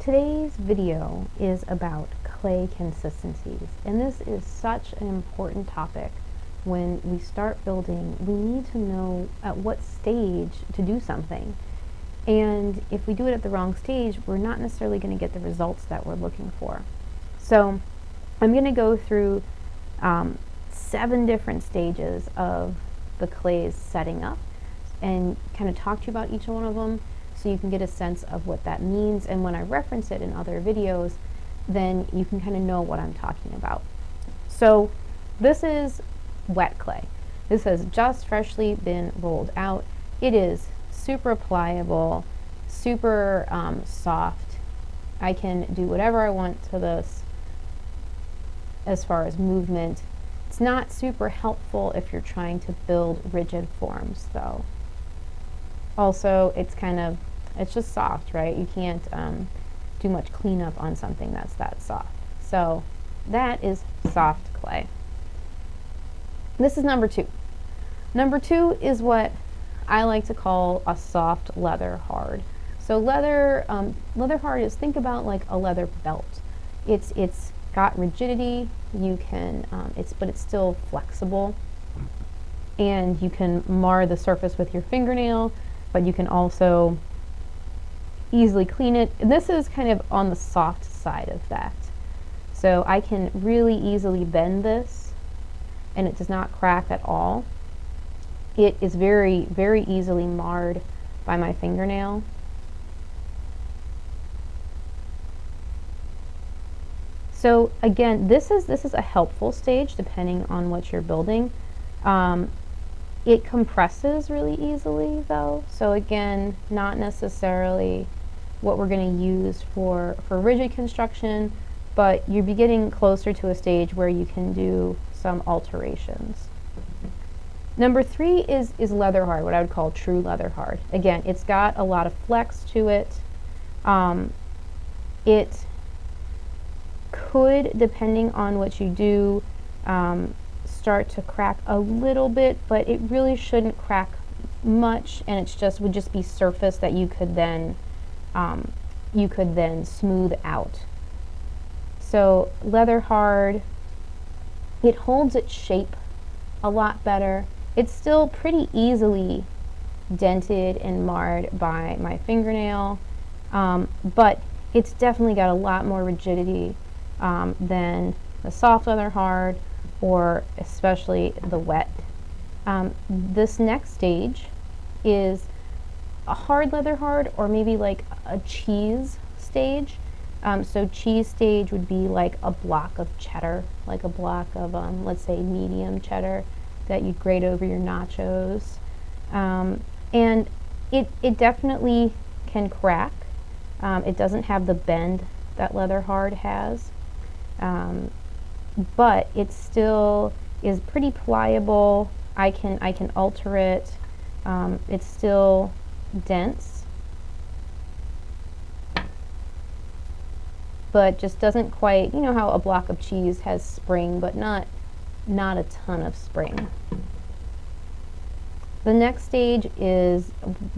Today's video is about clay consistencies, and this is such an important topic. When we start building, we need to know at what stage to do something. And if we do it at the wrong stage, we're not necessarily going to get the results that we're looking for. So I'm going to go through 7 different stages of the clay's setting up and kind of talk to you about each one of them, so you can get a sense of what that means, and when I reference it in other videos, then you can kind of know what I'm talking about. So this is wet clay. This has just freshly been rolled out. It is super pliable, super soft. I can do whatever I want to this as far as movement. It's not super helpful if you're trying to build rigid forms, though. Also, it's just soft, right? You can't do much cleanup on something that's that soft. So that is soft clay. This is number 2. Number 2 is what I like to call a soft leather hard. So leather hard is, think about like a leather belt. It's got rigidity. You can but it's still flexible, and you can mar the surface with your fingernail, but you can also easily clean it. And this is kind of on the soft side of that. So I can really easily bend this, and it does not crack at all. It is very, very easily marred by my fingernail. So again, this is a helpful stage depending on what you're building. It compresses really easily, though. So again, not necessarily what we're going to use for rigid construction, but you'll be getting closer to a stage where you can do some alterations. Number 3 is leather hard, what I would call true leather hard. Again, it's got a lot of flex to it. It could, depending on what you do, start to crack a little bit, but it really shouldn't crack much, and would just be surface that you could then smooth out. So leather hard, it holds its shape a lot better. It's still pretty easily dented and marred by my fingernail, but it's definitely got a lot more rigidity than the soft leather hard, or especially the wet. This next stage is a hard leather hard, or maybe like a cheese stage. So cheese stage would be like a block of cheddar, like a block of, let's say, medium cheddar that you'd grate over your nachos. And it definitely can crack. It doesn't have the bend that leather hard has. But it still is pretty pliable. I can alter it. It's still dense, but just doesn't quite, you know how a block of cheese has spring, but not a ton of spring. The next stage is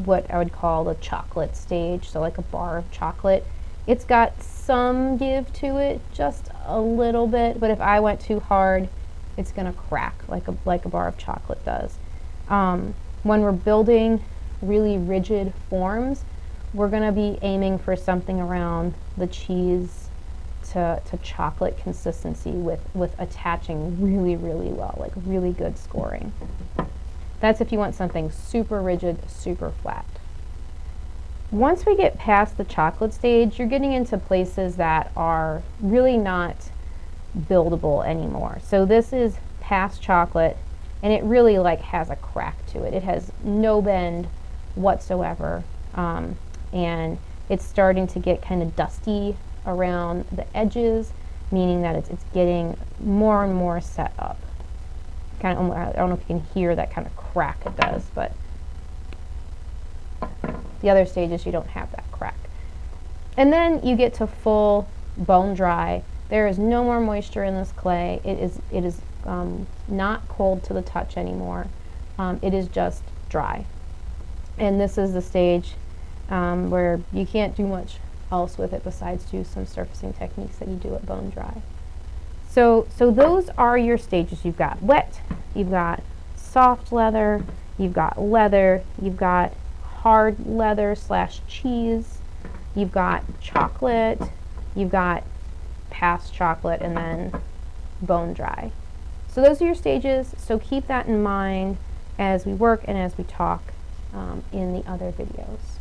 what I would call the chocolate stage, so like a bar of chocolate. It's got some give to it, just a little bit, but if I went too hard, it's gonna crack like a bar of chocolate does. When we're building really rigid forms, we're gonna be aiming for something around the cheese to chocolate consistency with attaching really, really well, like really good scoring. That's if you want something super rigid, super flat. Once we get past the chocolate stage, you're getting into places that are really not buildable anymore. So this is past chocolate, and it really like has a crack to it. It has no bend whatsoever, and it's starting to get kind of dusty around the edges, meaning that it's getting more and more set up. Kind of, I don't know if you can hear that kind of crack it does, but the other stages you don't have that crack. And then you get to full bone dry. There is no more moisture in this clay. It is not cold to the touch anymore. It is just dry. And this is the stage where you can't do much else with it besides do some surfacing techniques that you do at bone dry. So those are your stages. You've got wet, you've got soft leather, you've got hard leather / cheese, you've got chocolate, you've got past chocolate, and then bone dry. So those are your stages, so keep that in mind as we work and as we talk in the other videos.